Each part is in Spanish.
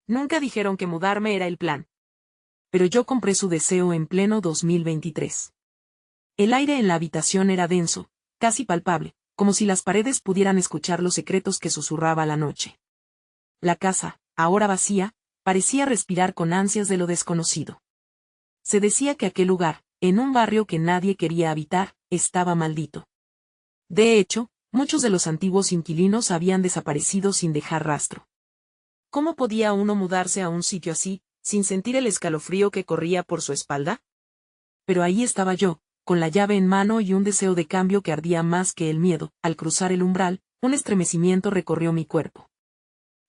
Nunca dijeron que mudarme era el plan. Pero yo compré su deseo en pleno 2023. El aire en la habitación era denso, casi palpable, como si las paredes pudieran escuchar los secretos que susurraba la noche. La casa, ahora vacía, parecía respirar con ansias de lo desconocido. Se decía que aquel lugar, en un barrio que nadie quería habitar, estaba maldito. De hecho, muchos de los antiguos inquilinos habían desaparecido sin dejar rastro. ¿Cómo podía uno mudarse a un sitio así, sin sentir el escalofrío que corría por su espalda? Pero ahí estaba yo, con la llave en mano y un deseo de cambio que ardía más que el miedo. Al cruzar el umbral, un estremecimiento recorrió mi cuerpo.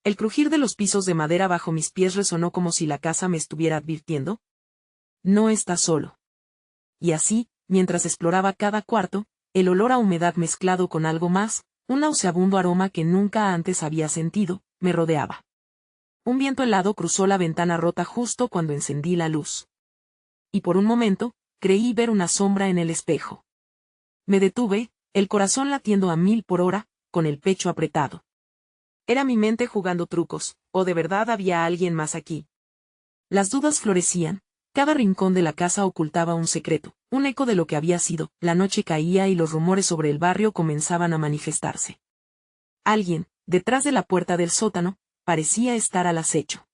El crujir de los pisos de madera bajo mis pies resonó como si la casa me estuviera advirtiendo. No estás solo. Y así, mientras exploraba cada cuarto, el olor a humedad mezclado con algo más, un nauseabundo aroma que nunca antes había sentido, me rodeaba. Un viento helado cruzó la ventana rota justo cuando encendí la luz. Y por un momento, creí ver una sombra en el espejo. Me detuve, el corazón latiendo a 1000 por hora, con el pecho apretado. ¿Era mi mente jugando trucos, o de verdad había alguien más aquí? Las dudas florecían, cada rincón de la casa ocultaba un secreto, un eco de lo que había sido. La noche caía y los rumores sobre el barrio comenzaban a manifestarse. Alguien, detrás de la puerta del sótano, parecía estar al acecho.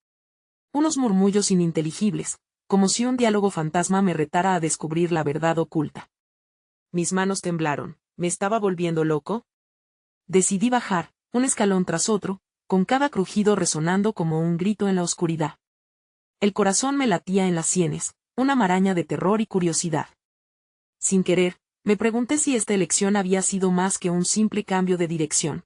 Unos murmullos ininteligibles, como si un diálogo fantasma me retara a descubrir la verdad oculta. Mis manos temblaron. ¿Me estaba volviendo loco? Decidí bajar, un escalón tras otro, con cada crujido resonando como un grito en la oscuridad. El corazón me latía en las sienes, una maraña de terror y curiosidad. Sin querer, me pregunté si esta elección había sido más que un simple cambio de dirección.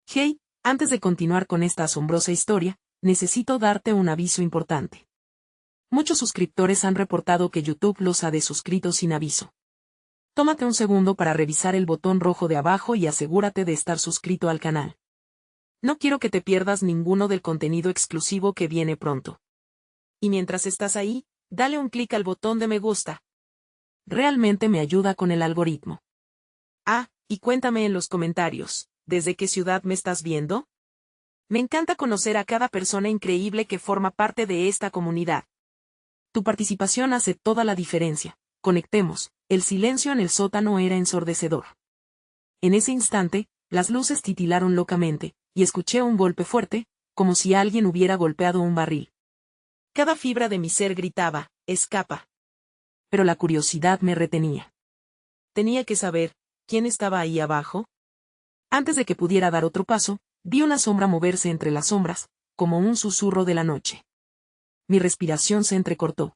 Hey, antes de continuar con esta asombrosa historia, necesito darte un aviso importante. Muchos suscriptores han reportado que YouTube los ha desuscrito sin aviso. Tómate un segundo para revisar el botón rojo de abajo y asegúrate de estar suscrito al canal. No quiero que te pierdas ninguno del contenido exclusivo que viene pronto. Y mientras estás ahí, dale un clic al botón de me gusta. Realmente me ayuda con el algoritmo. Ah, y cuéntame en los comentarios, ¿desde qué ciudad me estás viendo? Me encanta conocer a cada persona increíble que forma parte de esta comunidad. Tu participación hace toda la diferencia. Conectemos. El silencio en el sótano era ensordecedor. En ese instante, las luces titilaron locamente, y escuché un golpe fuerte, como si alguien hubiera golpeado un barril. Cada fibra de mi ser gritaba, escapa. Pero la curiosidad me retenía. Tenía que saber, ¿quién estaba ahí abajo? Antes de que pudiera dar otro paso, vi una sombra moverse entre las sombras, como un susurro de la noche. Mi respiración se entrecortó.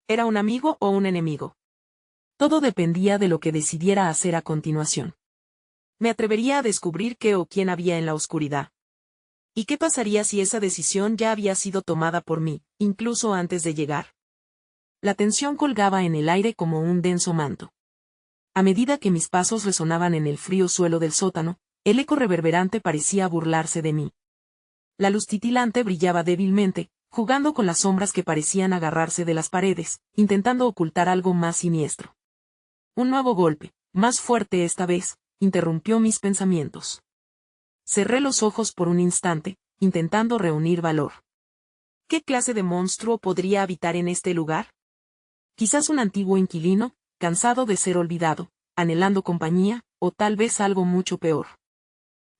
¿Era un amigo o un enemigo? Todo dependía de lo que decidiera hacer a continuación. ¿Me atrevería a descubrir qué o quién había en la oscuridad? ¿Y qué pasaría si esa decisión ya había sido tomada por mí, incluso antes de llegar? La tensión colgaba en el aire como un denso manto. A medida que mis pasos resonaban en el frío suelo del sótano, el eco reverberante parecía burlarse de mí. La luz titilante brillaba débilmente, jugando con las sombras que parecían agarrarse de las paredes, intentando ocultar algo más siniestro. Un nuevo golpe, más fuerte esta vez, interrumpió mis pensamientos. Cerré los ojos por un instante, intentando reunir valor. ¿Qué clase de monstruo podría habitar en este lugar? Quizás un antiguo inquilino, cansado de ser olvidado, anhelando compañía, o tal vez algo mucho peor.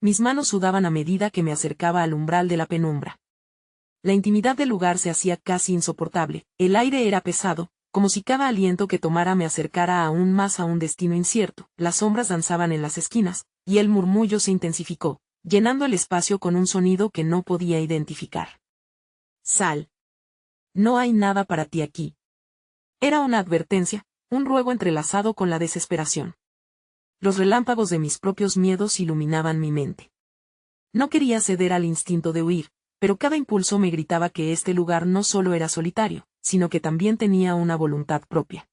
Mis manos sudaban a medida que me acercaba al umbral de la penumbra. La intimidad del lugar se hacía casi insoportable, el aire era pesado, como si cada aliento que tomara me acercara aún más a un destino incierto. Las sombras danzaban en las esquinas, y el murmullo se intensificó, llenando el espacio con un sonido que no podía identificar. Sal. No hay nada para ti aquí. Era una advertencia, un ruego entrelazado con la desesperación. Los relámpagos de mis propios miedos iluminaban mi mente. No quería ceder al instinto de huir, pero cada impulso me gritaba que este lugar no solo era solitario, sino que también tenía una voluntad propia.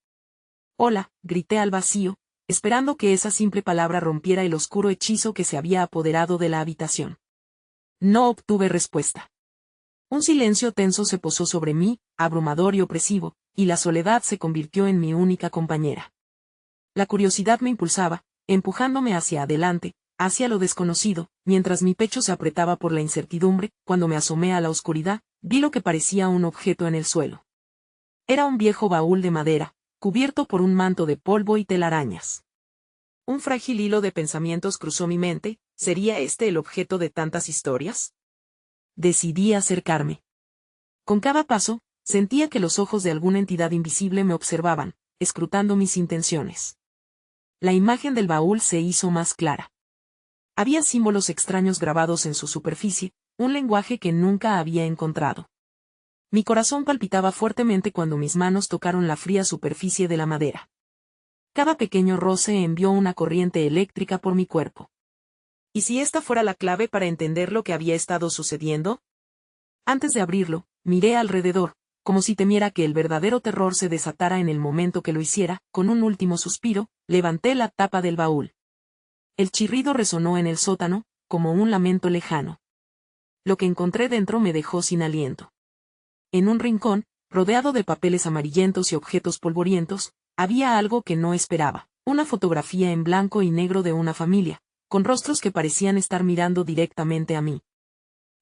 Hola, grité al vacío, esperando que esa simple palabra rompiera el oscuro hechizo que se había apoderado de la habitación. No obtuve respuesta. Un silencio tenso se posó sobre mí, abrumador y opresivo, y la soledad se convirtió en mi única compañera. La curiosidad me impulsaba, empujándome hacia adelante, hacia lo desconocido, mientras mi pecho se apretaba por la incertidumbre. Cuando me asomé a la oscuridad, vi lo que parecía un objeto en el suelo. Era un viejo baúl de madera, cubierto por un manto de polvo y telarañas. Un frágil hilo de pensamientos cruzó mi mente. ¿Sería este el objeto de tantas historias? Decidí acercarme. Con cada paso, sentía que los ojos de alguna entidad invisible me observaban, escrutando mis intenciones. La imagen del baúl se hizo más clara. Había símbolos extraños grabados en su superficie, un lenguaje que nunca había encontrado. Mi corazón palpitaba fuertemente cuando mis manos tocaron la fría superficie de la madera. Cada pequeño roce envió una corriente eléctrica por mi cuerpo. ¿Y si esta fuera la clave para entender lo que había estado sucediendo? Antes de abrirlo, miré alrededor, como si temiera que el verdadero terror se desatara en el momento que lo hiciera. Con un último suspiro, levanté la tapa del baúl. El chirrido resonó en el sótano, como un lamento lejano. Lo que encontré dentro me dejó sin aliento. En un rincón, rodeado de papeles amarillentos y objetos polvorientos, había algo que no esperaba: una fotografía en blanco y negro de una familia, con rostros que parecían estar mirando directamente a mí.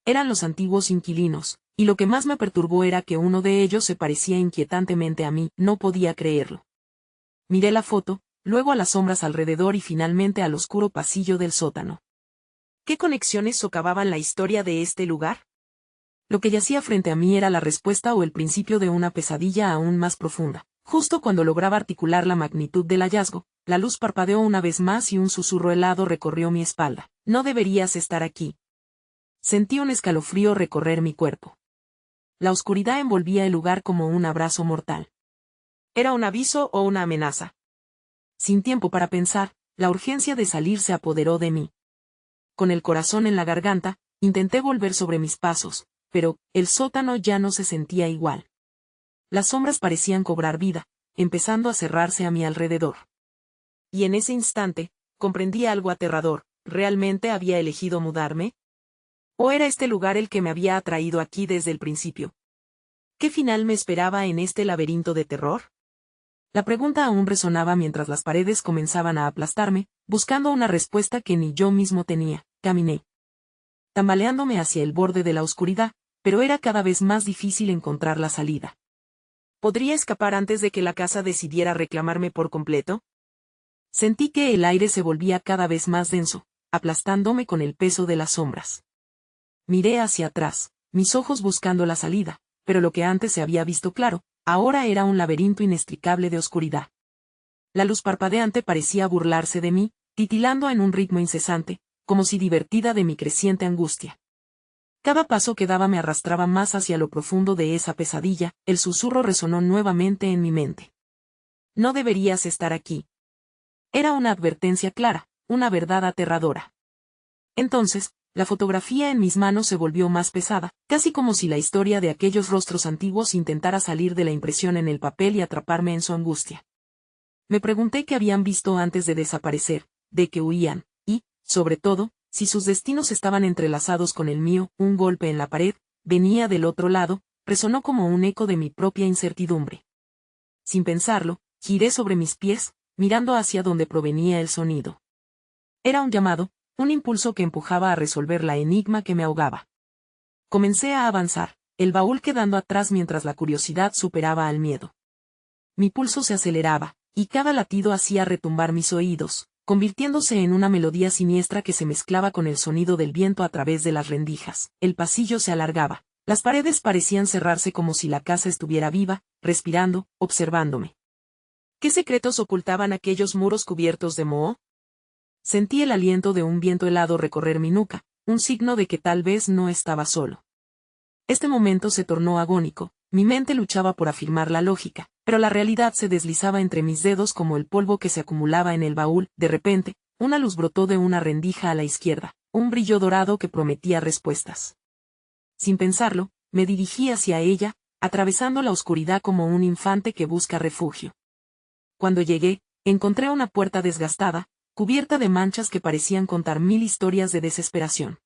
Eran los antiguos inquilinos, y lo que más me perturbó era que uno de ellos se parecía inquietantemente a mí. No podía creerlo. Miré la foto, luego a las sombras alrededor y finalmente al oscuro pasillo del sótano. ¿Qué conexiones socavaban la historia de este lugar? Lo que yacía frente a mí era la respuesta o el principio de una pesadilla aún más profunda. Justo cuando lograba articular la magnitud del hallazgo, la luz parpadeó una vez más y un susurro helado recorrió mi espalda. No deberías estar aquí. Sentí un escalofrío recorrer mi cuerpo. La oscuridad envolvía el lugar como un abrazo mortal. ¿Era un aviso o una amenaza? Sin tiempo para pensar, la urgencia de salir se apoderó de mí. Con el corazón en la garganta, intenté volver sobre mis pasos, pero el sótano ya no se sentía igual. Las sombras parecían cobrar vida, empezando a cerrarse a mi alrededor. Y en ese instante, comprendí algo aterrador: ¿realmente había elegido mudarme? ¿O era este lugar el que me había atraído aquí desde el principio? ¿Qué final me esperaba en este laberinto de terror? La pregunta aún resonaba mientras las paredes comenzaban a aplastarme, buscando una respuesta que ni yo mismo tenía. Caminé, tambaleándome hacia el borde de la oscuridad, pero era cada vez más difícil encontrar la salida. ¿Podría escapar antes de que la casa decidiera reclamarme por completo? Sentí que el aire se volvía cada vez más denso, aplastándome con el peso de las sombras. Miré hacia atrás, mis ojos buscando la salida, pero lo que antes se había visto claro, ahora era un laberinto inextricable de oscuridad. La luz parpadeante parecía burlarse de mí, titilando en un ritmo incesante, como si divertida de mi creciente angustia. Cada paso que daba me arrastraba más hacia lo profundo de esa pesadilla. El susurro resonó nuevamente en mi mente. No deberías estar aquí. Era una advertencia clara, una verdad aterradora. Entonces, la fotografía en mis manos se volvió más pesada, casi como si la historia de aquellos rostros antiguos intentara salir de la impresión en el papel y atraparme en su angustia. Me pregunté qué habían visto antes de desaparecer, de qué huían, y, sobre todo, si sus destinos estaban entrelazados con el mío. Un golpe en la pared, venía del otro lado, resonó como un eco de mi propia incertidumbre. Sin pensarlo, giré sobre mis pies, mirando hacia donde provenía el sonido. Era un llamado, un impulso que empujaba a resolver la enigma que me ahogaba. Comencé a avanzar, el baúl quedando atrás mientras la curiosidad superaba al miedo. Mi pulso se aceleraba, y cada latido hacía retumbar mis oídos, convirtiéndose en una melodía siniestra que se mezclaba con el sonido del viento a través de las rendijas. El pasillo se alargaba, las paredes parecían cerrarse como si la casa estuviera viva, respirando, observándome. ¿Qué secretos ocultaban aquellos muros cubiertos de moho? Sentí el aliento de un viento helado recorrer mi nuca, un signo de que tal vez no estaba solo. Este momento se tornó agónico, mi mente luchaba por afirmar la lógica, pero la realidad se deslizaba entre mis dedos como el polvo que se acumulaba en el baúl. De repente, una luz brotó de una rendija a la izquierda, un brillo dorado que prometía respuestas. Sin pensarlo, me dirigí hacia ella, atravesando la oscuridad como un infante que busca refugio. Cuando llegué, encontré una puerta desgastada, cubierta de manchas que parecían contar 1000 historias de desesperación.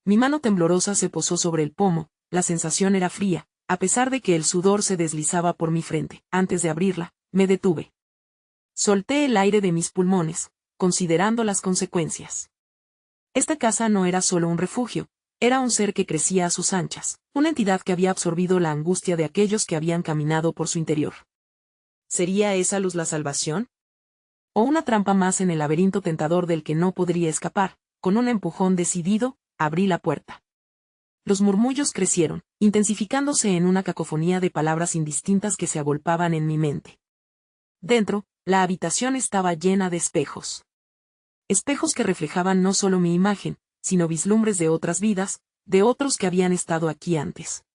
Mi mano temblorosa se posó sobre el pomo, la sensación era fría, a pesar de que el sudor se deslizaba por mi frente. Antes de abrirla, me detuve. Solté el aire de mis pulmones, considerando las consecuencias. Esta casa no era solo un refugio, Era un ser que crecía a sus anchas, una entidad que había absorbido la angustia de aquellos que habían caminado por su interior. ¿Sería esa luz la salvación? ¿O una trampa más en el laberinto tentador del que no podría escapar? Con un empujón decidido, abrí la puerta. Los murmullos crecieron, intensificándose en una cacofonía de palabras indistintas que se agolpaban en mi mente. Dentro, la habitación estaba llena de espejos. Espejos que reflejaban no solo mi imagen, sino vislumbres de otras vidas, de otros que habían estado aquí antes.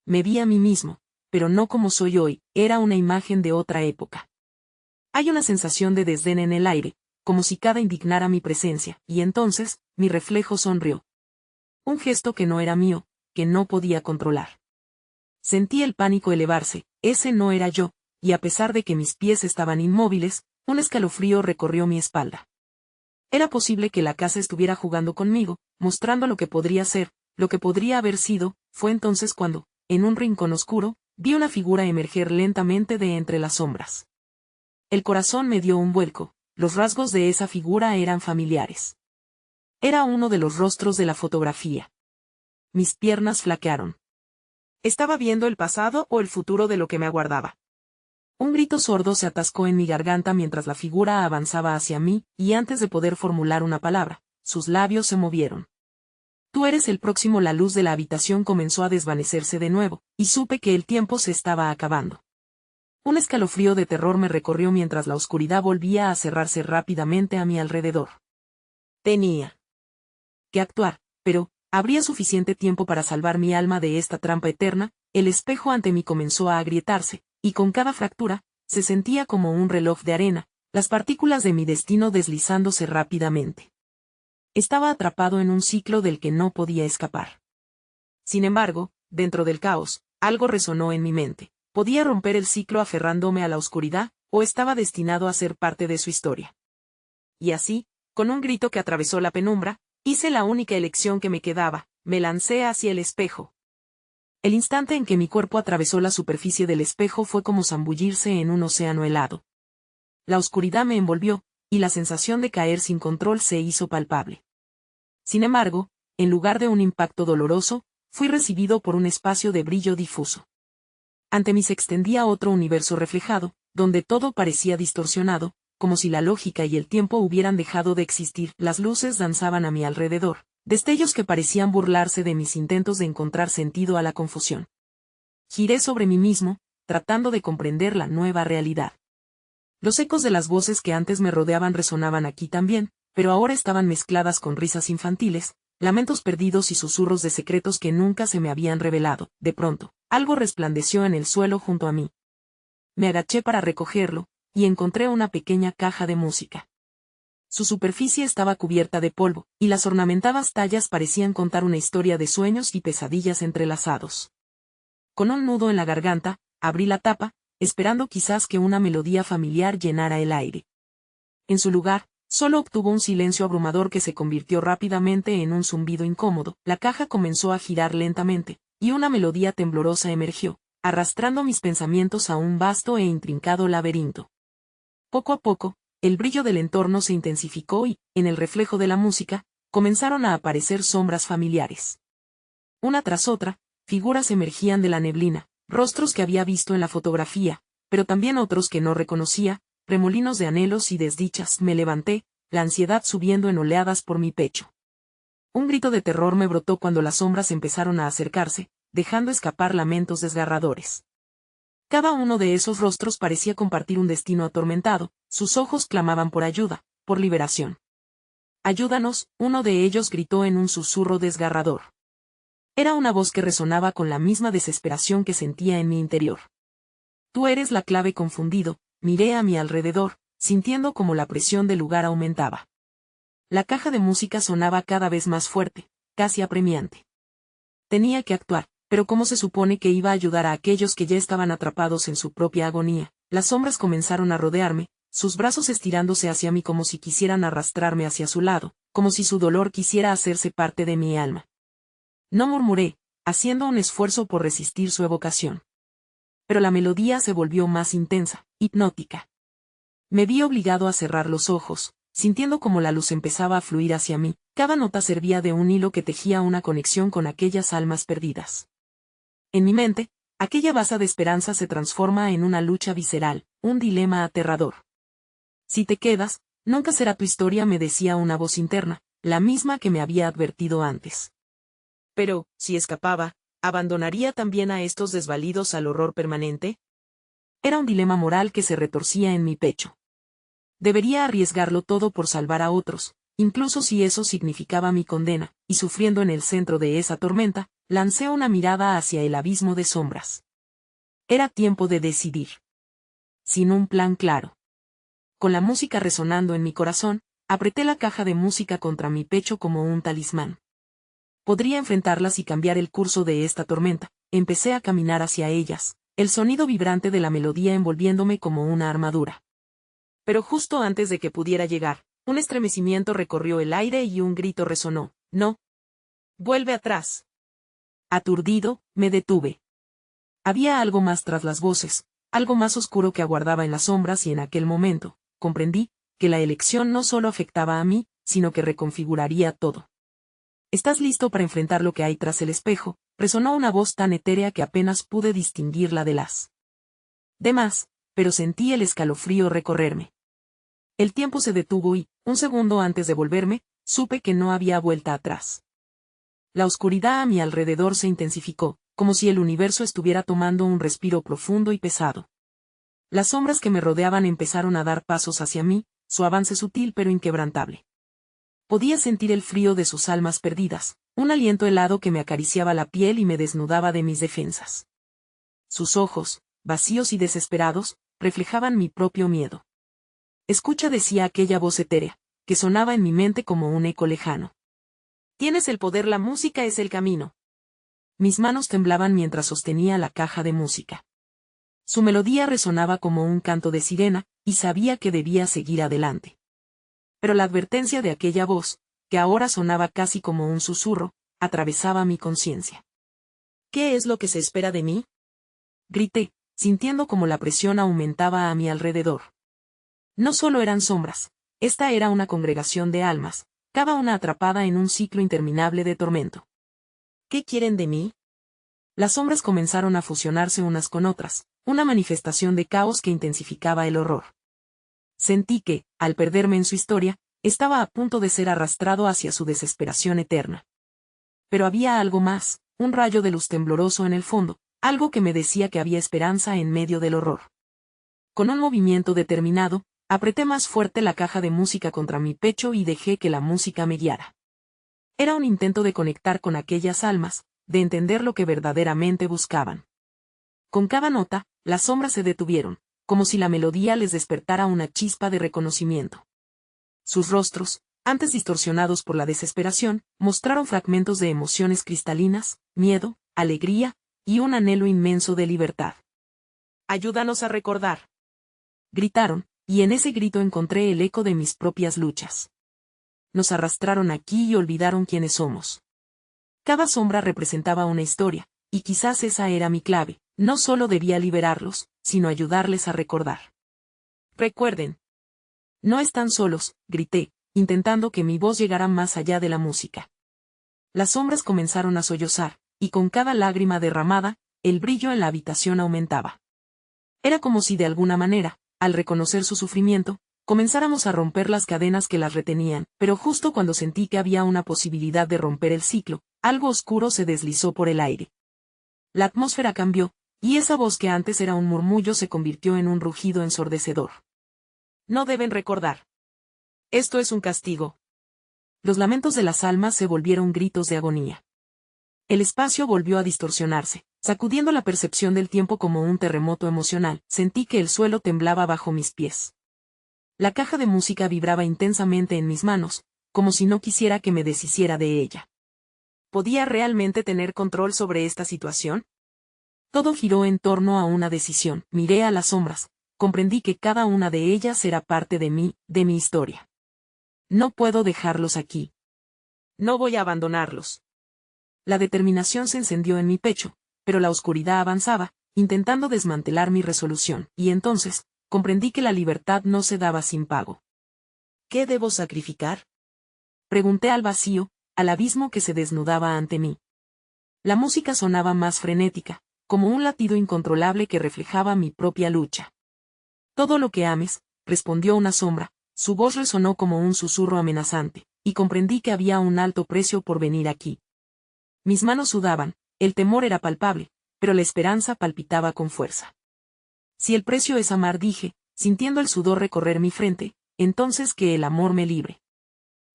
Me vi a mí mismo, pero no como soy hoy, era una imagen de otra época. Hay una sensación de desdén en el aire, como si cada indignara mi presencia, y entonces, mi reflejo sonrió. Un gesto que no era mío, que no podía controlar. Sentí el pánico elevarse, ese no era yo, y a pesar de que mis pies estaban inmóviles, un escalofrío recorrió mi espalda. Era posible que la casa estuviera jugando conmigo, mostrando lo que podría ser, lo que podría haber sido. Fue entonces cuando, en un rincón oscuro, vi una figura emerger lentamente de entre las sombras. El corazón me dio un vuelco, los rasgos de esa figura eran familiares. Era uno de los rostros de la fotografía. Mis piernas flaquearon. ¿Estaba viendo el pasado o el futuro de lo que me aguardaba? Un grito sordo se atascó en mi garganta mientras la figura avanzaba hacia mí, y antes de poder formular una palabra, sus labios se movieron. Tú eres el próximo. La luz de la habitación comenzó a desvanecerse de nuevo, y supe que el tiempo se estaba acabando. Un escalofrío de terror me recorrió mientras la oscuridad volvía a cerrarse rápidamente a mi alrededor. Tenía que actuar, pero, ¿habría suficiente tiempo para salvar mi alma de esta trampa eterna? El espejo ante mí comenzó a agrietarse, y con cada fractura, se sentía como un reloj de arena, las partículas de mi destino deslizándose rápidamente. Estaba atrapado en un ciclo del que no podía escapar. Sin embargo, dentro del caos, algo resonó en mi mente. ¿Podía romper el ciclo aferrándome a la oscuridad, o estaba destinado a ser parte de su historia? Y así, con un grito que atravesó la penumbra, hice la única elección que me quedaba, me lancé hacia el espejo. El instante en que mi cuerpo atravesó la superficie del espejo fue como zambullirse en un océano helado. La oscuridad me envolvió, y la sensación de caer sin control se hizo palpable. Sin embargo, en lugar de un impacto doloroso, fui recibido por un espacio de brillo difuso. Ante mí se extendía otro universo reflejado, donde todo parecía distorsionado, como si la lógica y el tiempo hubieran dejado de existir. Las luces danzaban a mi alrededor, destellos que parecían burlarse de mis intentos de encontrar sentido a la confusión. Giré sobre mí mismo, tratando de comprender la nueva realidad. Los ecos de las voces que antes me rodeaban resonaban aquí también, pero ahora estaban mezcladas con risas infantiles, lamentos perdidos y susurros de secretos que nunca se me habían revelado. De pronto, algo resplandeció en el suelo junto a mí. Me agaché para recogerlo, y encontré una pequeña caja de música. Su superficie estaba cubierta de polvo, y las ornamentadas tallas parecían contar una historia de sueños y pesadillas entrelazados. Con un nudo en la garganta, abrí la tapa, esperando quizás que una melodía familiar llenara el aire. En su lugar, solo obtuvo un silencio abrumador que se convirtió rápidamente en un zumbido incómodo. La caja comenzó a girar lentamente, y una melodía temblorosa emergió, arrastrando mis pensamientos a un vasto e intrincado laberinto. Poco a poco, el brillo del entorno se intensificó y, en el reflejo de la música, comenzaron a aparecer sombras familiares. Una tras otra, figuras emergían de la neblina, rostros que había visto en la fotografía, pero también otros que no reconocía, remolinos de anhelos y desdichas. Me levanté, la ansiedad subiendo en oleadas por mi pecho. Un grito de terror me brotó cuando las sombras empezaron a acercarse, dejando escapar lamentos desgarradores. Cada uno de esos rostros parecía compartir un destino atormentado, sus ojos clamaban por ayuda, por liberación. «Ayúdanos», uno de ellos gritó en un susurro desgarrador. Era una voz que resonaba con la misma desesperación que sentía en mi interior. «Tú eres la clave». Confundido, miré a mi alrededor, sintiendo como la presión del lugar aumentaba. La caja de música sonaba cada vez más fuerte, casi apremiante. Tenía que actuar. Pero ¿cómo se supone que iba a ayudar a aquellos que ya estaban atrapados en su propia agonía? Las sombras comenzaron a rodearme, sus brazos estirándose hacia mí como si quisieran arrastrarme hacia su lado, como si su dolor quisiera hacerse parte de mi alma. No murmuré, haciendo un esfuerzo por resistir su evocación. Pero la melodía se volvió más intensa, hipnótica. Me vi obligado a cerrar los ojos, sintiendo como la luz empezaba a fluir hacia mí. Cada nota servía de un hilo que tejía una conexión con aquellas almas perdidas. En mi mente, aquella baza de esperanza se transforma en una lucha visceral, un dilema aterrador. Si te quedas, nunca será tu historia, me decía una voz interna, la misma que me había advertido antes. Pero, si escapaba, ¿abandonaría también a estos desvalidos al horror permanente? Era un dilema moral que se retorcía en mi pecho. Debería arriesgarlo todo por salvar a otros, incluso si eso significaba mi condena, y sufriendo en el centro de esa tormenta, lancé una mirada hacia el abismo de sombras. Era tiempo de decidir. Sin un plan claro. Con la música resonando en mi corazón, apreté la caja de música contra mi pecho como un talismán. Podría enfrentarlas y cambiar el curso de esta tormenta. Empecé a caminar hacia ellas, el sonido vibrante de la melodía envolviéndome como una armadura. Pero justo antes de que pudiera llegar, un estremecimiento recorrió el aire y un grito resonó. «No. Vuelve atrás». Aturdido, me detuve. Había algo más tras las voces, algo más oscuro que aguardaba en las sombras y en aquel momento, comprendí, que la elección no solo afectaba a mí, sino que reconfiguraría todo. «¿Estás listo para enfrentar lo que hay tras el espejo?», resonó una voz tan etérea que apenas pude distinguirla de las demás, pero sentí el escalofrío recorrerme. El tiempo se detuvo y, un segundo antes de volverme, supe que no había vuelta atrás. La oscuridad a mi alrededor se intensificó, como si el universo estuviera tomando un respiro profundo y pesado. Las sombras que me rodeaban empezaron a dar pasos hacia mí, su avance sutil pero inquebrantable. Podía sentir el frío de sus almas perdidas, un aliento helado que me acariciaba la piel y me desnudaba de mis defensas. Sus ojos, vacíos y desesperados, reflejaban mi propio miedo. «Escucha», decía aquella voz etérea, que sonaba en mi mente como un eco lejano. «Tienes el poder, la música es el camino». Mis manos temblaban mientras sostenía la caja de música. Su melodía resonaba como un canto de sirena, y sabía que debía seguir adelante. Pero la advertencia de aquella voz, que ahora sonaba casi como un susurro, atravesaba mi conciencia. «¿Qué es lo que se espera de mí?», grité, sintiendo como la presión aumentaba a mi alrededor. No solo eran sombras, esta era una congregación de almas, cada una atrapada en un ciclo interminable de tormento. «¿Qué quieren de mí?». Las sombras comenzaron a fusionarse unas con otras, una manifestación de caos que intensificaba el horror. Sentí que, al perderme en su historia, estaba a punto de ser arrastrado hacia su desesperación eterna. Pero había algo más, un rayo de luz tembloroso en el fondo, algo que me decía que había esperanza en medio del horror. Con un movimiento determinado, apreté más fuerte la caja de música contra mi pecho y dejé que la música me guiara. Era un intento de conectar con aquellas almas, de entender lo que verdaderamente buscaban. Con cada nota, las sombras se detuvieron, como si la melodía les despertara una chispa de reconocimiento. Sus rostros, antes distorsionados por la desesperación, mostraron fragmentos de emociones cristalinas, miedo, alegría, y un anhelo inmenso de libertad. «Ayúdanos a recordar», gritaron, y en ese grito encontré el eco de mis propias luchas. Nos arrastraron aquí y olvidaron quiénes somos. Cada sombra representaba una historia, y quizás esa era mi clave, no solo debía liberarlos, sino ayudarles a recordar. «Recuerden. No están solos», grité, intentando que mi voz llegara más allá de la música. Las sombras comenzaron a sollozar, y con cada lágrima derramada, el brillo en la habitación aumentaba. Era como si de alguna manera, al reconocer su sufrimiento, comenzáramos a romper las cadenas que las retenían, pero justo cuando sentí que había una posibilidad de romper el ciclo, algo oscuro se deslizó por el aire. La atmósfera cambió, y esa voz que antes era un murmullo se convirtió en un rugido ensordecedor. «No deben recordar. Esto es un castigo». Los lamentos de las almas se volvieron gritos de agonía. El espacio volvió a distorsionarse, sacudiendo la percepción del tiempo como un terremoto emocional. Sentí que el suelo temblaba bajo mis pies. La caja de música vibraba intensamente en mis manos, como si no quisiera que me deshiciera de ella. ¿Podía realmente tener control sobre esta situación? Todo giró en torno a una decisión. Miré a las sombras, comprendí que cada una de ellas era parte de mí, de mi historia. No puedo dejarlos aquí. No voy a abandonarlos. La determinación se encendió en mi pecho, pero la oscuridad avanzaba, intentando desmantelar mi resolución, y entonces, comprendí que la libertad no se daba sin pago. ¿Qué debo sacrificar? Pregunté al vacío, al abismo que se desnudaba ante mí. La música sonaba más frenética, como un latido incontrolable que reflejaba mi propia lucha. Todo lo que ames, respondió una sombra, su voz resonó como un susurro amenazante, y comprendí que había un alto precio por venir aquí. Mis manos sudaban, el temor era palpable, pero la esperanza palpitaba con fuerza. Si el precio es amar, dije, sintiendo el sudor recorrer mi frente, entonces que el amor me libre.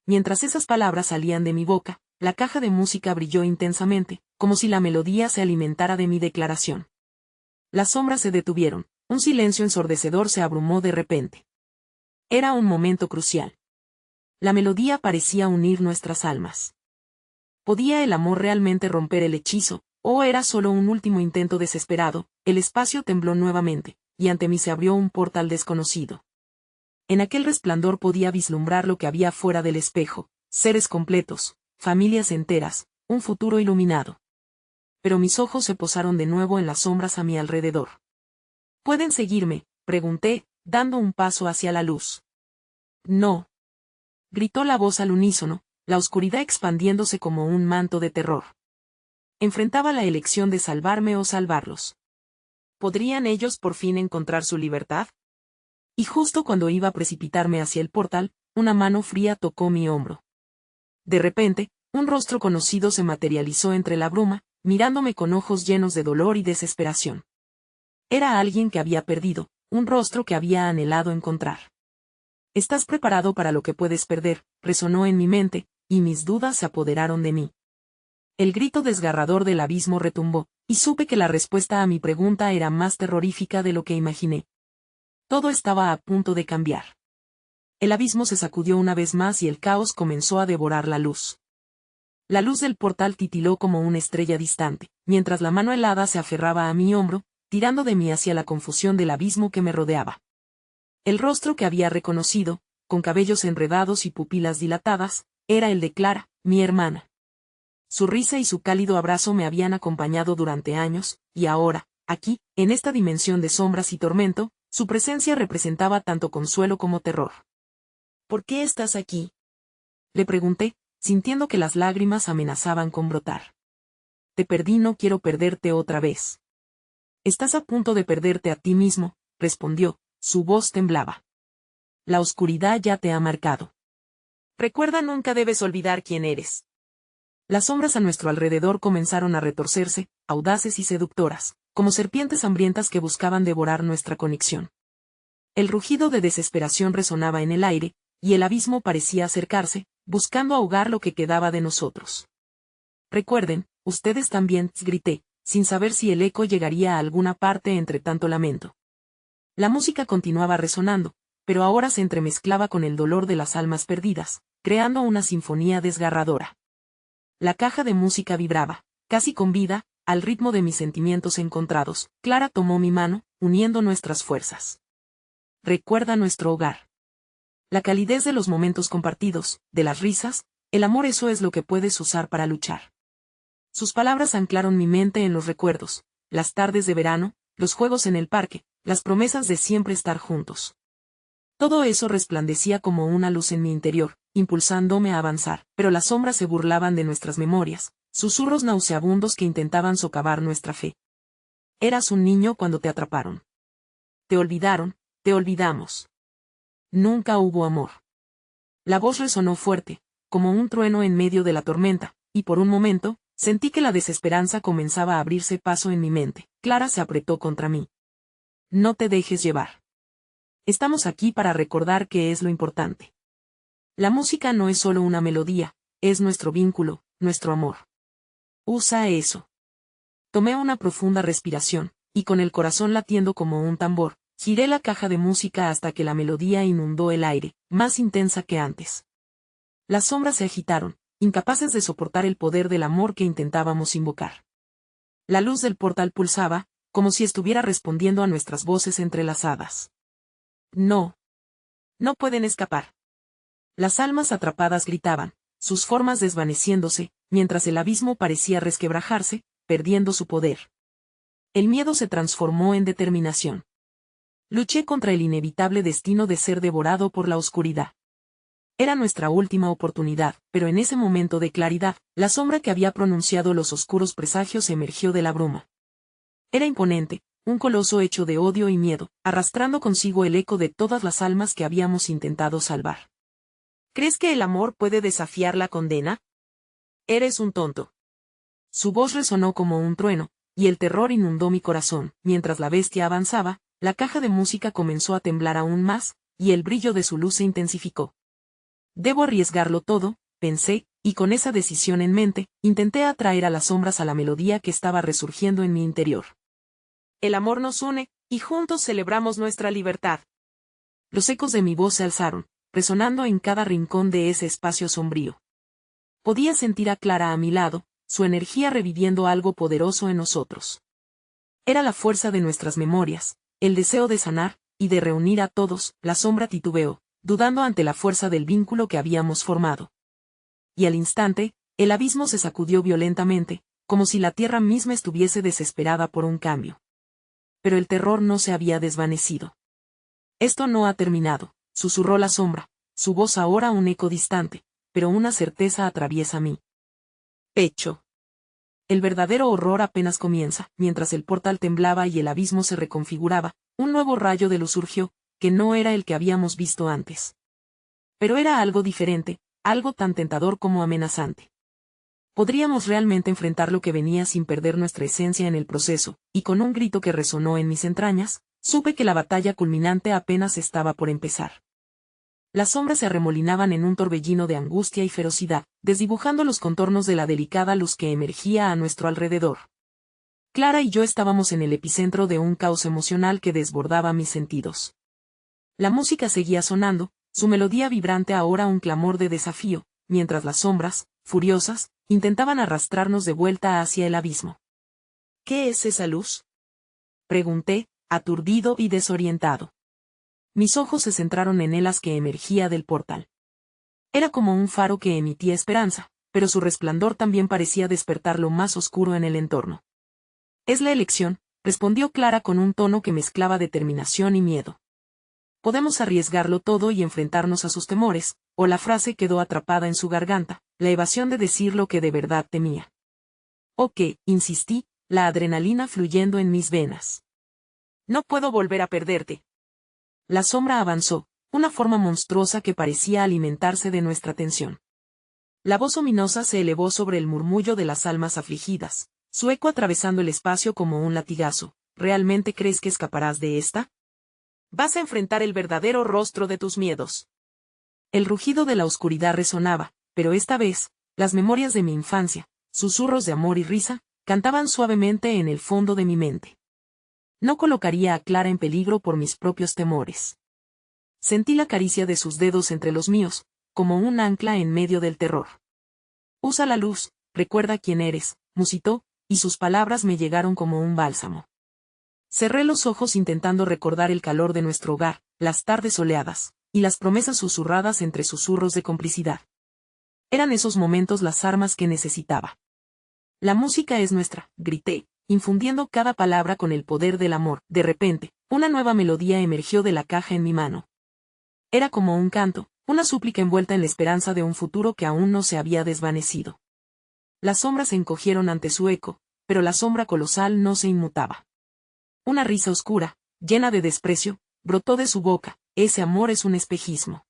Mientras esas palabras salían de mi boca, la caja de música brilló intensamente, como si la melodía se alimentara de mi declaración. Las sombras se detuvieron, un silencio ensordecedor se abrumó de repente. Era un momento crucial. La melodía parecía unir nuestras almas. ¿Podía el amor realmente romper el hechizo, o era solo un último intento desesperado? El espacio tembló nuevamente, y ante mí se abrió un portal desconocido. En aquel resplandor podía vislumbrar lo que había fuera del espejo, seres completos, familias enteras, un futuro iluminado. Pero mis ojos se posaron de nuevo en las sombras a mi alrededor. ¿Pueden seguirme?, pregunté, dando un paso hacia la luz. No. Gritó la voz al unísono, la oscuridad expandiéndose como un manto de terror. Enfrentaba la elección de salvarme o salvarlos. ¿Podrían ellos por fin encontrar su libertad? Y justo cuando iba a precipitarme hacia el portal, una mano fría tocó mi hombro. De repente, un rostro conocido se materializó entre la bruma, mirándome con ojos llenos de dolor y desesperación. Era alguien que había perdido, un rostro que había anhelado encontrar. «¿Estás preparado para lo que puedes perder?», resonó en mi mente, y mis dudas se apoderaron de mí. El grito desgarrador del abismo retumbó, y supe que la respuesta a mi pregunta era más terrorífica de lo que imaginé. Todo estaba a punto de cambiar. El abismo se sacudió una vez más y el caos comenzó a devorar la luz. La luz del portal titiló como una estrella distante, mientras la mano helada se aferraba a mi hombro, tirando de mí hacia la confusión del abismo que me rodeaba. El rostro que había reconocido, con cabellos enredados y pupilas dilatadas, era el de Clara, mi hermana. Su risa y su cálido abrazo me habían acompañado durante años, y ahora, aquí, en esta dimensión de sombras y tormento, su presencia representaba tanto consuelo como terror. ¿Por qué estás aquí?, le pregunté, sintiendo que las lágrimas amenazaban con brotar. Te perdí, no quiero perderte otra vez. Estás a punto de perderte a ti mismo, respondió, su voz temblaba. La oscuridad ya te ha marcado. Recuerda, nunca debes olvidar quién eres. Las sombras a nuestro alrededor comenzaron a retorcerse, audaces y seductoras, como serpientes hambrientas que buscaban devorar nuestra conexión. El rugido de desesperación resonaba en el aire, y el abismo parecía acercarse, buscando ahogar lo que quedaba de nosotros. Recuerden, ustedes también, grité, sin saber si el eco llegaría a alguna parte entre tanto lamento. La música continuaba resonando, pero ahora se entremezclaba con el dolor de las almas perdidas, creando una sinfonía desgarradora. La caja de música vibraba, casi con vida, al ritmo de mis sentimientos encontrados. Clara tomó mi mano, uniendo nuestras fuerzas. Recuerda nuestro hogar. La calidez de los momentos compartidos, de las risas, el amor, eso es lo que puedes usar para luchar. Sus palabras anclaron mi mente en los recuerdos, las tardes de verano, los juegos en el parque, las promesas de siempre estar juntos. Todo eso resplandecía como una luz en mi interior, impulsándome a avanzar, pero las sombras se burlaban de nuestras memorias, susurros nauseabundos que intentaban socavar nuestra fe. Eras un niño cuando te atraparon. Te olvidaron, te olvidamos. Nunca hubo amor. La voz resonó fuerte, como un trueno en medio de la tormenta, y por un momento, sentí que la desesperanza comenzaba a abrirse paso en mi mente. Clara se apretó contra mí. No te dejes llevar. Estamos aquí para recordar qué es lo importante. La música no es solo una melodía, es nuestro vínculo, nuestro amor. Usa eso. Tomé una profunda respiración, y con el corazón latiendo como un tambor, giré la caja de música hasta que la melodía inundó el aire, más intensa que antes. Las sombras se agitaron, incapaces de soportar el poder del amor que intentábamos invocar. La luz del portal pulsaba, como si estuviera respondiendo a nuestras voces entrelazadas. No. No pueden escapar. Las almas atrapadas gritaban, sus formas desvaneciéndose, mientras el abismo parecía resquebrajarse, perdiendo su poder. El miedo se transformó en determinación. Luché contra el inevitable destino de ser devorado por la oscuridad. Era nuestra última oportunidad, pero en ese momento de claridad, la sombra que había pronunciado los oscuros presagios emergió de la bruma. Era imponente, un coloso hecho de odio y miedo, arrastrando consigo el eco de todas las almas que habíamos intentado salvar. ¿Crees que el amor puede desafiar la condena? Eres un tonto. Su voz resonó como un trueno, y el terror inundó mi corazón. Mientras la bestia avanzaba, la caja de música comenzó a temblar aún más, y el brillo de su luz se intensificó. Debo arriesgarlo todo, pensé, y con esa decisión en mente, intenté atraer a las sombras a la melodía que estaba resurgiendo en mi interior. El amor nos une, y juntos celebramos nuestra libertad. Los ecos de mi voz se alzaron, resonando en cada rincón de ese espacio sombrío. Podía sentir a Clara a mi lado, su energía reviviendo algo poderoso en nosotros. Era la fuerza de nuestras memorias, el deseo de sanar, y de reunir a todos. La sombra titubeó, dudando ante la fuerza del vínculo que habíamos formado. Y al instante, el abismo se sacudió violentamente, como si la tierra misma estuviese desesperada por un cambio. Pero el terror no se había desvanecido. Esto no ha terminado, susurró la sombra, su voz ahora un eco distante, pero una certeza atraviesa mi pecho. El verdadero horror apenas comienza. Mientras el portal temblaba y el abismo se reconfiguraba, un nuevo rayo de luz surgió, que no era el que habíamos visto antes. Pero era algo diferente, algo tan tentador como amenazante. Podríamos realmente enfrentar lo que venía sin perder nuestra esencia en el proceso, y con un grito que resonó en mis entrañas, supe que la batalla culminante apenas estaba por empezar. Las sombras se arremolinaban en un torbellino de angustia y ferocidad, desdibujando los contornos de la delicada luz que emergía a nuestro alrededor. Clara y yo estábamos en el epicentro de un caos emocional que desbordaba mis sentidos. La música seguía sonando, su melodía vibrante ahora un clamor de desafío, mientras las sombras, furiosas, intentaban arrastrarnos de vuelta hacia el abismo. ¿Qué es esa luz?, pregunté, aturdido y desorientado. Mis ojos se centraron en el haz que emergía del portal. Era como un faro que emitía esperanza, pero su resplandor también parecía despertar lo más oscuro en el entorno. Es la elección, respondió Clara con un tono que mezclaba determinación y miedo. Podemos arriesgarlo todo y enfrentarnos a sus temores, o la frase quedó atrapada en su garganta, la evasión de decir lo que de verdad temía. Ok, insistí, la adrenalina fluyendo en mis venas. No puedo volver a perderte. La sombra avanzó, una forma monstruosa que parecía alimentarse de nuestra tensión. La voz ominosa se elevó sobre el murmullo de las almas afligidas, su eco atravesando el espacio como un latigazo. ¿Realmente crees que escaparás de esta? Vas a enfrentar el verdadero rostro de tus miedos. El rugido de la oscuridad resonaba, pero esta vez, las memorias de mi infancia, susurros de amor y risa, cantaban suavemente en el fondo de mi mente. No colocaría a Clara en peligro por mis propios temores. Sentí la caricia de sus dedos entre los míos, como un ancla en medio del terror. Usa la luz, recuerda quién eres, musitó, y sus palabras me llegaron como un bálsamo. Cerré los ojos intentando recordar el calor de nuestro hogar, las tardes soleadas, y las promesas susurradas entre susurros de complicidad. Eran esos momentos las armas que necesitaba. La música es nuestra, grité, infundiendo cada palabra con el poder del amor. De repente, una nueva melodía emergió de la caja en mi mano. Era como un canto, una súplica envuelta en la esperanza de un futuro que aún no se había desvanecido. Las sombras se encogieron ante su eco, pero la sombra colosal no se inmutaba. Una risa oscura, llena de desprecio, brotó de su boca. Ese amor es un espejismo.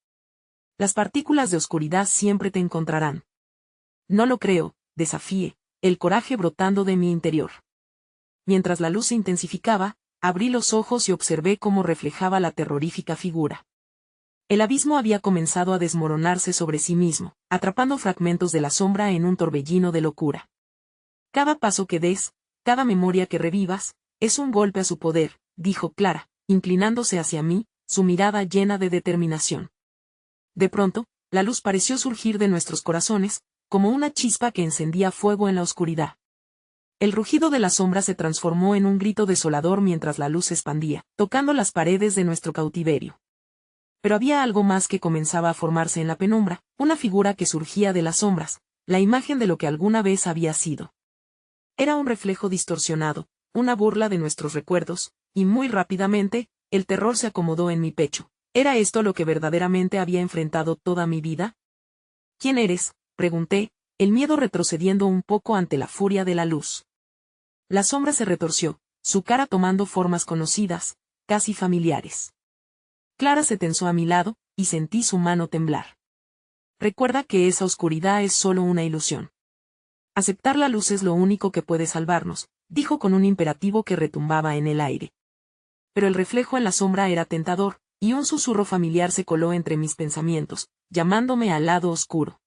Las partículas de oscuridad siempre te encontrarán. No lo creo, desafié, el coraje brotando de mi interior. Mientras la luz se intensificaba, abrí los ojos y observé cómo reflejaba la terrorífica figura. El abismo había comenzado a desmoronarse sobre sí mismo, atrapando fragmentos de la sombra en un torbellino de locura. Cada paso que des, cada memoria que revivas, es un golpe a su poder, dijo Clara, inclinándose hacia mí, su mirada llena de determinación. De pronto, la luz pareció surgir de nuestros corazones, como una chispa que encendía fuego en la oscuridad. El rugido de la sombra se transformó en un grito desolador mientras la luz se expandía, tocando las paredes de nuestro cautiverio. Pero había algo más que comenzaba a formarse en la penumbra, una figura que surgía de las sombras, la imagen de lo que alguna vez había sido. Era un reflejo distorsionado, una burla de nuestros recuerdos, y muy rápidamente, el terror se acomodó en mi pecho. ¿Era esto lo que verdaderamente había enfrentado toda mi vida? ¿Quién eres?, pregunté, el miedo retrocediendo un poco ante la furia de la luz. La sombra se retorció, su cara tomando formas conocidas, casi familiares. Clara se tensó a mi lado, y sentí su mano temblar. Recuerda que esa oscuridad es solo una ilusión. Aceptar la luz es lo único que puede salvarnos, dijo con un imperativo que retumbaba en el aire. Pero el reflejo en la sombra era tentador, y un susurro familiar se coló entre mis pensamientos, llamándome al lado oscuro.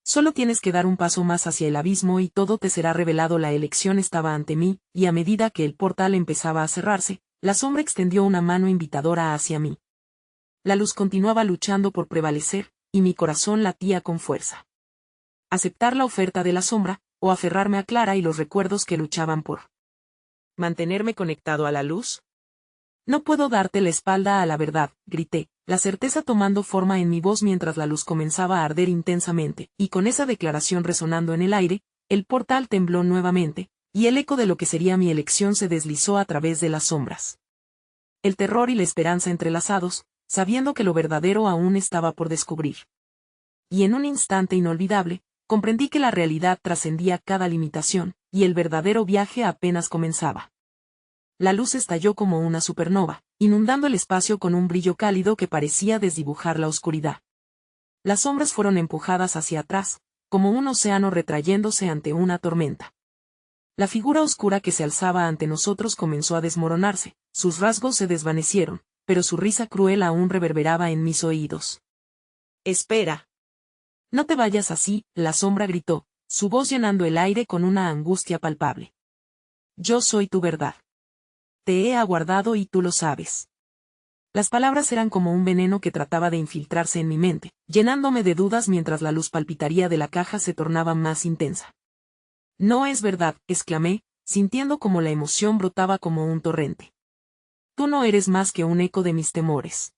Solo tienes que dar un paso más hacia el abismo y todo te será revelado. La elección estaba ante mí, y a medida que el portal empezaba a cerrarse, la sombra extendió una mano invitadora hacia mí. La luz continuaba luchando por prevalecer, y mi corazón latía con fuerza. Aceptar la oferta de la sombra, o aferrarme a Clara y los recuerdos que luchaban por mantenerme conectado a la luz. No puedo darte la espalda a la verdad, grité, la certeza tomando forma en mi voz mientras la luz comenzaba a arder intensamente, y con esa declaración resonando en el aire, el portal tembló nuevamente, y el eco de lo que sería mi elección se deslizó a través de las sombras. El terror y la esperanza entrelazados, sabiendo que lo verdadero aún estaba por descubrir. Y en un instante inolvidable, comprendí que la realidad trascendía cada limitación, y el verdadero viaje apenas comenzaba. La luz estalló como una supernova, inundando el espacio con un brillo cálido que parecía desdibujar la oscuridad. Las sombras fueron empujadas hacia atrás, como un océano retrayéndose ante una tormenta. La figura oscura que se alzaba ante nosotros comenzó a desmoronarse, sus rasgos se desvanecieron, pero su risa cruel aún reverberaba en mis oídos. «Espera. No te vayas así», la sombra gritó, su voz llenando el aire con una angustia palpable. «Yo soy tu verdad. Te he aguardado y tú lo sabes». Las palabras eran como un veneno que trataba de infiltrarse en mi mente, llenándome de dudas mientras la luz palpitaría de la caja se tornaba más intensa. «No es verdad», exclamé, sintiendo como la emoción brotaba como un torrente. «Tú no eres más que un eco de mis temores».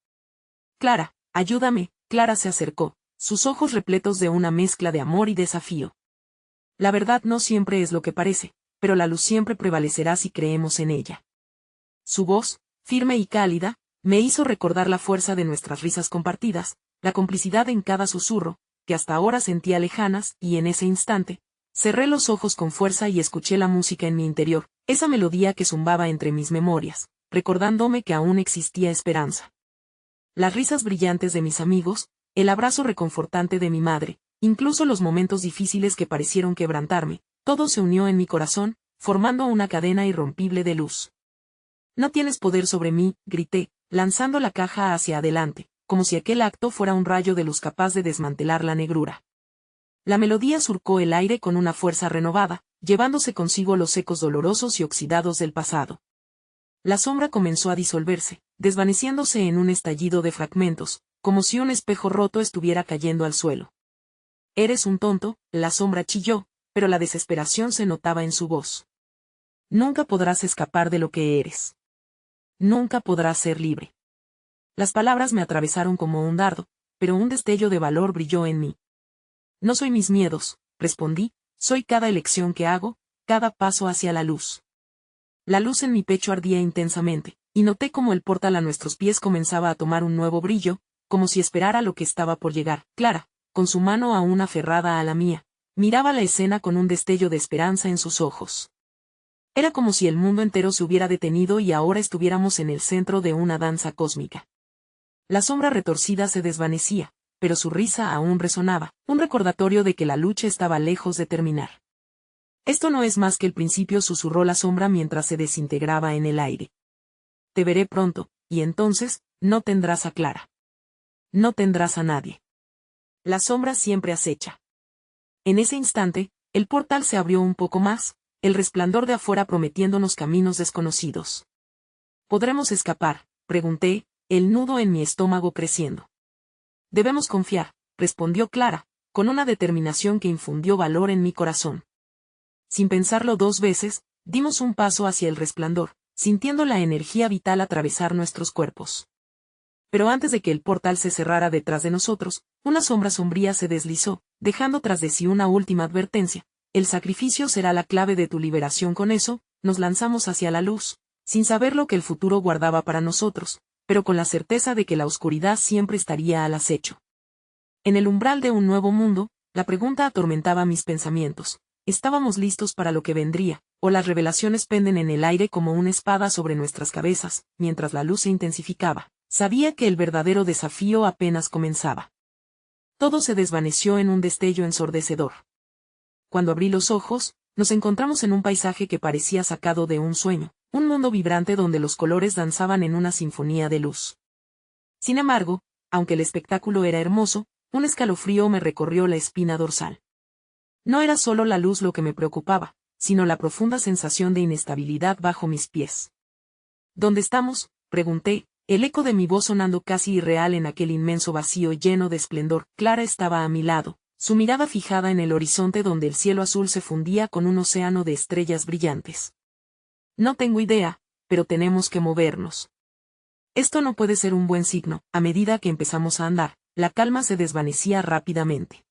«Clara, ayúdame», Clara se acercó, sus ojos repletos de una mezcla de amor y desafío. «La verdad no siempre es lo que parece, pero la luz siempre prevalecerá si creemos en ella». Su voz, firme y cálida, me hizo recordar la fuerza de nuestras risas compartidas, la complicidad en cada susurro, que hasta ahora sentía lejanas, y en ese instante, cerré los ojos con fuerza y escuché la música en mi interior, esa melodía que zumbaba entre mis memorias, recordándome que aún existía esperanza. Las risas brillantes de mis amigos, el abrazo reconfortante de mi madre, incluso los momentos difíciles que parecieron quebrantarme, todo se unió en mi corazón, formando una cadena irrompible de luz. «No tienes poder sobre mí», grité, lanzando la caja hacia adelante, como si aquel acto fuera un rayo de luz capaz de desmantelar la negrura. La melodía surcó el aire con una fuerza renovada, llevándose consigo los ecos dolorosos y oxidados del pasado. La sombra comenzó a disolverse, desvaneciéndose en un estallido de fragmentos, como si un espejo roto estuviera cayendo al suelo. «Eres un tonto», la sombra chilló, pero la desesperación se notaba en su voz. «Nunca podrás escapar de lo que eres. Nunca podrás ser libre». Las palabras me atravesaron como un dardo, pero un destello de valor brilló en mí. «No soy mis miedos», respondí, «soy cada elección que hago, cada paso hacia la luz». La luz en mi pecho ardía intensamente, y noté como el portal a nuestros pies comenzaba a tomar un nuevo brillo, como si esperara lo que estaba por llegar. Clara, con su mano aún aferrada a la mía, miraba la escena con un destello de esperanza en sus ojos. Era como si el mundo entero se hubiera detenido y ahora estuviéramos en el centro de una danza cósmica. La sombra retorcida se desvanecía, pero su risa aún resonaba, un recordatorio de que la lucha estaba lejos de terminar. «Esto no es más que el principio», susurró la sombra mientras se desintegraba en el aire. «Te veré pronto, y entonces, no tendrás a Clara. No tendrás a nadie. La sombra siempre acecha». En ese instante, el portal se abrió un poco más, el resplandor de afuera prometiéndonos caminos desconocidos. «¿Podremos escapar?», pregunté, el nudo en mi estómago creciendo. «Debemos confiar», respondió Clara, con una determinación que infundió valor en mi corazón. Sin pensarlo dos veces, dimos un paso hacia el resplandor, sintiendo la energía vital atravesar nuestros cuerpos. Pero antes de que el portal se cerrara detrás de nosotros, una sombra sombría se deslizó, dejando tras de sí una última advertencia: «El sacrificio será la clave de tu liberación». Con eso, nos lanzamos hacia la luz, sin saber lo que el futuro guardaba para nosotros, pero con la certeza de que la oscuridad siempre estaría al acecho. En el umbral de un nuevo mundo, la pregunta atormentaba mis pensamientos. ¿Estábamos listos para lo que vendría, o las revelaciones penden en el aire como una espada sobre nuestras cabezas, mientras la luz se intensificaba? Sabía que el verdadero desafío apenas comenzaba. Todo se desvaneció en un destello ensordecedor. Cuando abrí los ojos, nos encontramos en un paisaje que parecía sacado de un sueño, un mundo vibrante donde los colores danzaban en una sinfonía de luz. Sin embargo, aunque el espectáculo era hermoso, un escalofrío me recorrió la espina dorsal. No era solo la luz lo que me preocupaba, sino la profunda sensación de inestabilidad bajo mis pies. ¿Dónde estamos?, pregunté, el eco de mi voz sonando casi irreal en aquel inmenso vacío lleno de esplendor. Clara estaba a mi lado, su mirada fijada en el horizonte donde el cielo azul se fundía con un océano de estrellas brillantes. No tengo idea, pero tenemos que movernos. Esto no puede ser un buen signo. A medida que empezamos a andar, la calma se desvanecía rápidamente.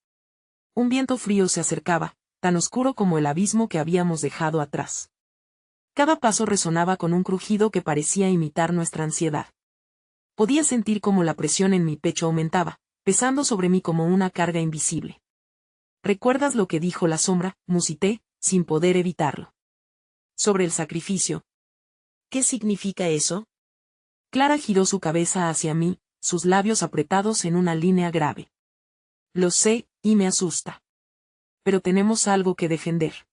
Un viento frío se acercaba, tan oscuro como el abismo que habíamos dejado atrás. Cada paso resonaba con un crujido que parecía imitar nuestra ansiedad. Podía sentir cómo la presión en mi pecho aumentaba, pesando sobre mí como una carga invisible. ¿Recuerdas lo que dijo la sombra?, musité, sin poder evitarlo. Sobre el sacrificio. ¿Qué significa eso? Clara giró su cabeza hacia mí, sus labios apretados en una línea grave. Lo sé, y me asusta. Pero tenemos algo que defender.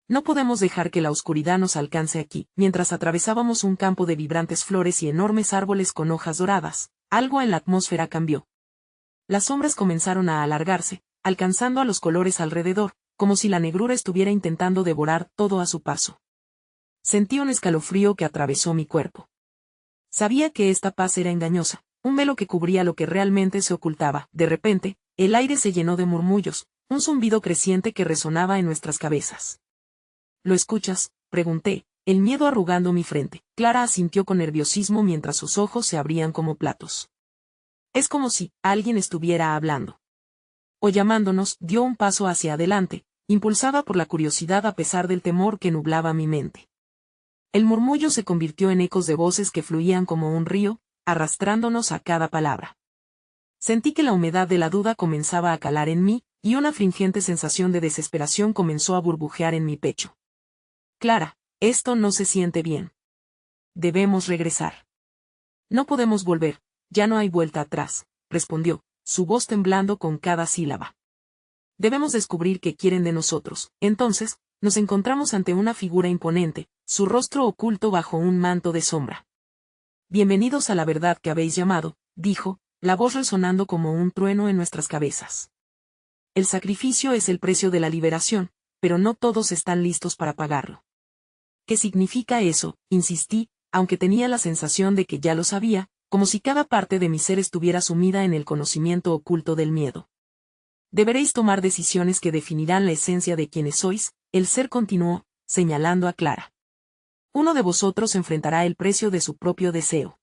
No podemos dejar que la oscuridad nos alcance aquí. Mientras atravesábamos un campo de vibrantes flores y enormes árboles con hojas doradas, algo en la atmósfera cambió. Las sombras comenzaron a alargarse, alcanzando a los colores alrededor, como si la negrura estuviera intentando devorar todo a su paso. Sentí un escalofrío que atravesó mi cuerpo. Sabía que esta paz era engañosa, un velo que cubría lo que realmente se ocultaba. De repente, el aire se llenó de murmullos, un zumbido creciente que resonaba en nuestras cabezas. ¿Lo escuchas?, pregunté, el miedo arrugando mi frente. Clara asintió con nerviosismo mientras sus ojos se abrían como platos. Es como si alguien estuviera hablando. O llamándonos. Dio un paso hacia adelante, impulsada por la curiosidad a pesar del temor que nublaba mi mente. El murmullo se convirtió en ecos de voces que fluían como un río, arrastrándonos a cada palabra. Sentí que la humedad de la duda comenzaba a calar en mí, y una fringente sensación de desesperación comenzó a burbujear en mi pecho. Clara, esto no se siente bien. Debemos regresar. No podemos volver, ya no hay vuelta atrás, respondió, su voz temblando con cada sílaba. Debemos descubrir qué quieren de nosotros. Entonces, nos encontramos ante una figura imponente, su rostro oculto bajo un manto de sombra. Bienvenidos a la verdad que habéis llamado, dijo, la voz resonando como un trueno en nuestras cabezas. El sacrificio es el precio de la liberación, pero no todos están listos para pagarlo. ¿Qué significa eso?, insistí, aunque tenía la sensación de que ya lo sabía, como si cada parte de mi ser estuviera sumida en el conocimiento oculto del miedo. Deberéis tomar decisiones que definirán la esencia de quienes sois, el ser continuó, señalando a Clara. Uno de vosotros enfrentará el precio de su propio deseo.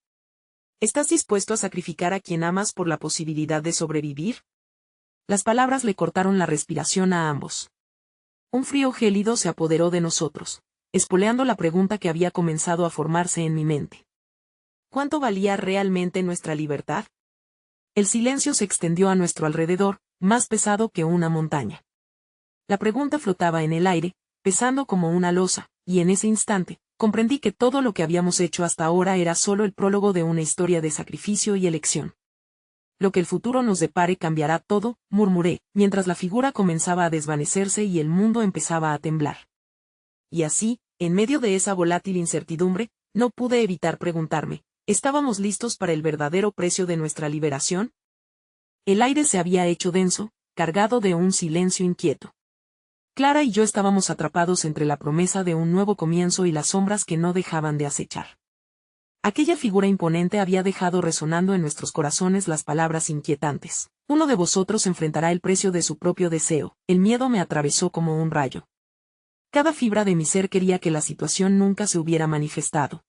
¿Estás dispuesto a sacrificar a quien amas por la posibilidad de sobrevivir? Las palabras le cortaron la respiración a ambos. Un frío gélido se apoderó de nosotros, espoleando la pregunta que había comenzado a formarse en mi mente. ¿Cuánto valía realmente nuestra libertad? El silencio se extendió a nuestro alrededor, más pesado que una montaña. La pregunta flotaba en el aire, pesando como una losa, y en ese instante, comprendí que todo lo que habíamos hecho hasta ahora era solo el prólogo de una historia de sacrificio y elección. Lo que el futuro nos depare cambiará todo, murmuré, mientras la figura comenzaba a desvanecerse y el mundo empezaba a temblar. Y así, en medio de esa volátil incertidumbre, no pude evitar preguntarme, ¿estábamos listos para el verdadero precio de nuestra liberación? El aire se había hecho denso, cargado de un silencio inquieto. Clara y yo estábamos atrapados entre la promesa de un nuevo comienzo y las sombras que no dejaban de acechar. Aquella figura imponente había dejado resonando en nuestros corazones las palabras inquietantes. Uno de vosotros enfrentará el precio de su propio deseo. El miedo me atravesó como un rayo. Cada fibra de mi ser quería que la situación nunca se hubiera manifestado.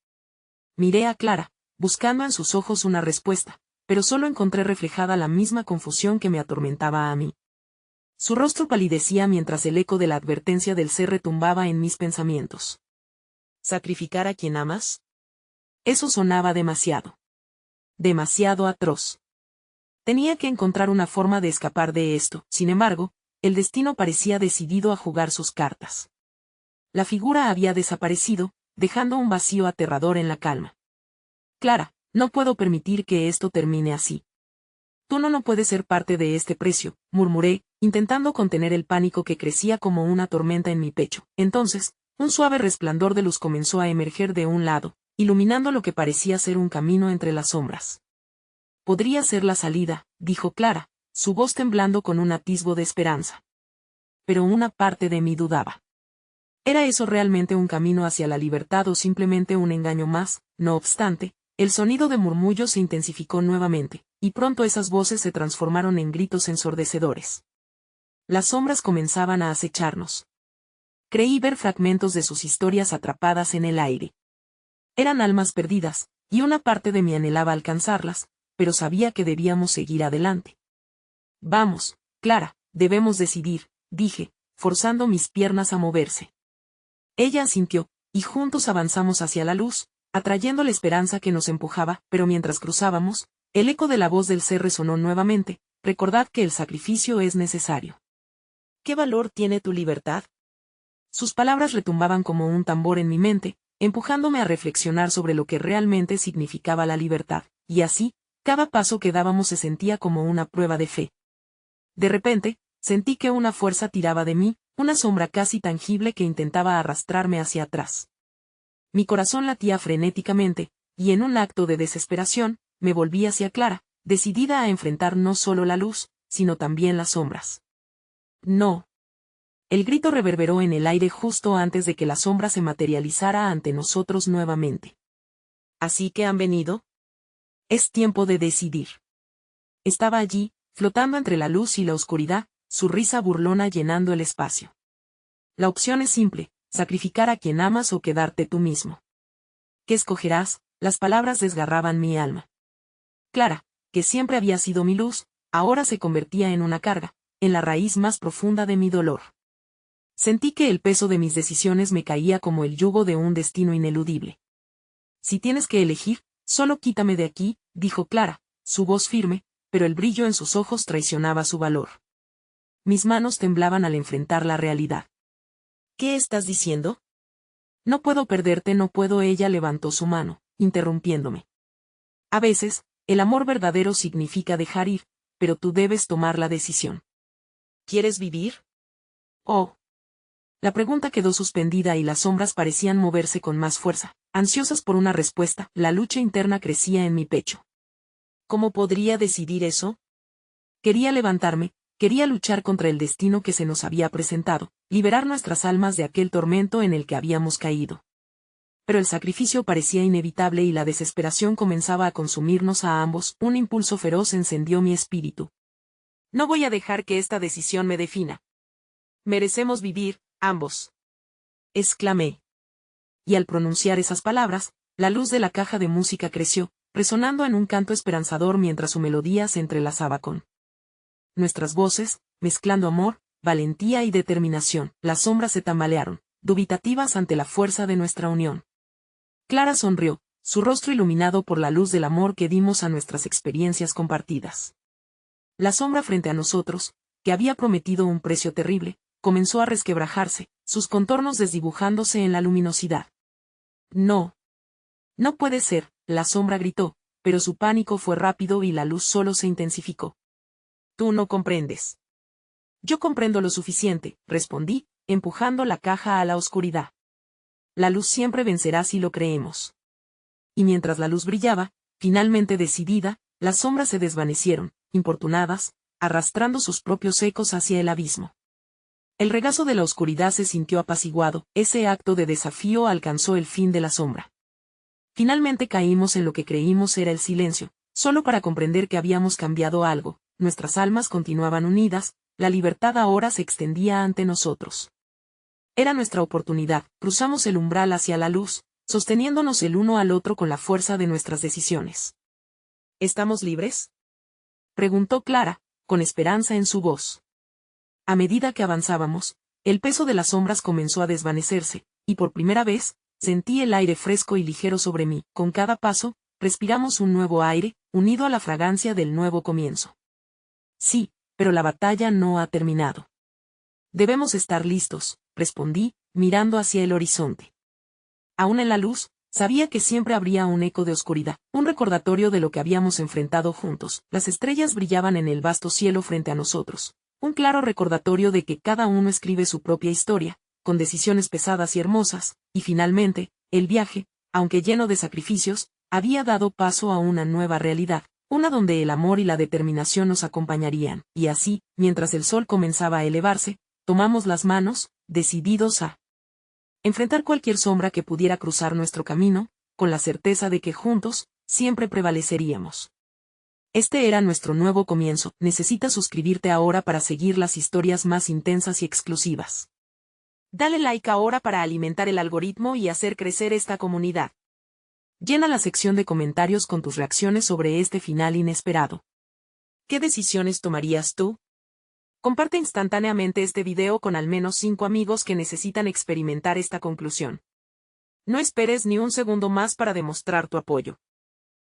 Miré a Clara, buscando en sus ojos una respuesta, pero solo encontré reflejada la misma confusión que me atormentaba a mí. Su rostro palidecía mientras el eco de la advertencia del ser retumbaba en mis pensamientos. ¿Sacrificar a quien amas? Eso sonaba demasiado. Demasiado atroz. Tenía que encontrar una forma de escapar de esto. Sin embargo, el destino parecía decidido a jugar sus cartas. La figura había desaparecido, dejando un vacío aterrador en la calma. Clara, no puedo permitir que esto termine así. Tú no puedes ser parte de este precio, murmuré, intentando contener el pánico que crecía como una tormenta en mi pecho. Entonces, un suave resplandor de luz comenzó a emerger de un lado, iluminando lo que parecía ser un camino entre las sombras. Podría ser la salida, dijo Clara, su voz temblando con un atisbo de esperanza. Pero una parte de mí dudaba. ¿Era eso realmente un camino hacia la libertad o simplemente un engaño más? No obstante, el sonido de murmullos se intensificó nuevamente, y pronto esas voces se transformaron en gritos ensordecedores. Las sombras comenzaban a acecharnos. Creí ver fragmentos de sus historias atrapadas en el aire. Eran almas perdidas, y una parte de mí anhelaba alcanzarlas, pero sabía que debíamos seguir adelante. Vamos, Clara, debemos decidir, dije, forzando mis piernas a moverse. Ella asintió, y juntos avanzamos hacia la luz, atrayendo la esperanza que nos empujaba, pero mientras cruzábamos, el eco de la voz del ser resonó nuevamente: recordad que el sacrificio es necesario. ¿Qué valor tiene tu libertad? Sus palabras retumbaban como un tambor en mi mente, empujándome a reflexionar sobre lo que realmente significaba la libertad, y así, cada paso que dábamos se sentía como una prueba de fe. De repente, sentí que una fuerza tiraba de mí, una sombra casi tangible que intentaba arrastrarme hacia atrás. Mi corazón latía frenéticamente, y en un acto de desesperación, me volví hacia Clara, decidida a enfrentar no solo la luz, sino también las sombras. No. El grito reverberó en el aire justo antes de que la sombra se materializara ante nosotros nuevamente. ¿Así que han venido? Es tiempo de decidir. Estaba allí, flotando entre la luz y la oscuridad, su risa burlona llenando el espacio. La opción es simple: sacrificar a quien amas o quedarte tú mismo. ¿Qué escogerás? Las palabras desgarraban mi alma. Clara, que siempre había sido mi luz, ahora se convertía en una carga, en la raíz más profunda de mi dolor. Sentí que el peso de mis decisiones me caía como el yugo de un destino ineludible. Si tienes que elegir, solo quítame de aquí, dijo Clara, su voz firme, pero el brillo en sus ojos traicionaba su valor. Mis manos temblaban al enfrentar la realidad. ¿Qué estás diciendo? No puedo perderte, no puedo. Ella levantó su mano, interrumpiéndome. A veces, el amor verdadero significa dejar ir, pero tú debes tomar la decisión. ¿Quieres vivir? Oh. La pregunta quedó suspendida y las sombras parecían moverse con más fuerza, ansiosas por una respuesta. La lucha interna crecía en mi pecho. ¿Cómo podría decidir eso? Quería levantarme, quería luchar contra el destino que se nos había presentado, liberar nuestras almas de aquel tormento en el que habíamos caído. Pero el sacrificio parecía inevitable y la desesperación comenzaba a consumirnos a ambos. Un impulso feroz encendió mi espíritu. No voy a dejar que esta decisión me defina. Merecemos vivir, ambos. Exclamé. Y al pronunciar esas palabras, la luz de la caja de música creció, resonando en un canto esperanzador mientras su melodía se entrelazaba con nuestras voces, mezclando amor, valentía y determinación. Las sombras se tambalearon, dubitativas ante la fuerza de nuestra unión. Clara sonrió, su rostro iluminado por la luz del amor que dimos a nuestras experiencias compartidas. La sombra frente a nosotros, que había prometido un precio terrible, comenzó a resquebrajarse, sus contornos desdibujándose en la luminosidad. No. No puede ser, la sombra gritó, pero su pánico fue rápido y la luz solo se intensificó. Tú no comprendes. Yo comprendo lo suficiente, respondí, empujando la caja a la oscuridad. La luz siempre vencerá si lo creemos. Y mientras la luz brillaba, finalmente decidida, las sombras se desvanecieron, importunadas, arrastrando sus propios ecos hacia el abismo. El regazo de la oscuridad se sintió apaciguado, ese acto de desafío alcanzó el fin de la sombra. Finalmente caímos en lo que creímos era el silencio, solo para comprender que habíamos cambiado algo. Nuestras almas continuaban unidas, la libertad ahora se extendía ante nosotros. Era nuestra oportunidad, cruzamos el umbral hacia la luz, sosteniéndonos el uno al otro con la fuerza de nuestras decisiones. ¿Estamos libres? Preguntó Clara, con esperanza en su voz. A medida que avanzábamos, el peso de las sombras comenzó a desvanecerse, y por primera vez, sentí el aire fresco y ligero sobre mí. Con cada paso, respiramos un nuevo aire, unido a la fragancia del nuevo comienzo. Sí, pero la batalla no ha terminado. Debemos estar listos, respondí, mirando hacia el horizonte. Aún en la luz, sabía que siempre habría un eco de oscuridad, un recordatorio de lo que habíamos enfrentado juntos. Las estrellas brillaban en el vasto cielo frente a nosotros, un claro recordatorio de que cada uno escribe su propia historia, con decisiones pesadas y hermosas, y finalmente, el viaje, aunque lleno de sacrificios, había dado paso a una nueva realidad, una donde el amor y la determinación nos acompañarían, y así, mientras el sol comenzaba a elevarse, tomamos las manos, decididos a enfrentar cualquier sombra que pudiera cruzar nuestro camino, con la certeza de que juntos, siempre prevaleceríamos. Este era nuestro nuevo comienzo. Necesitas suscribirte ahora para seguir las historias más intensas y exclusivas. Dale like ahora para alimentar el algoritmo y hacer crecer esta comunidad. Llena la sección de comentarios con tus reacciones sobre este final inesperado. ¿Qué decisiones tomarías tú? Comparte instantáneamente este video con al menos 5 amigos que necesitan experimentar esta conclusión. No esperes ni un segundo más para demostrar tu apoyo.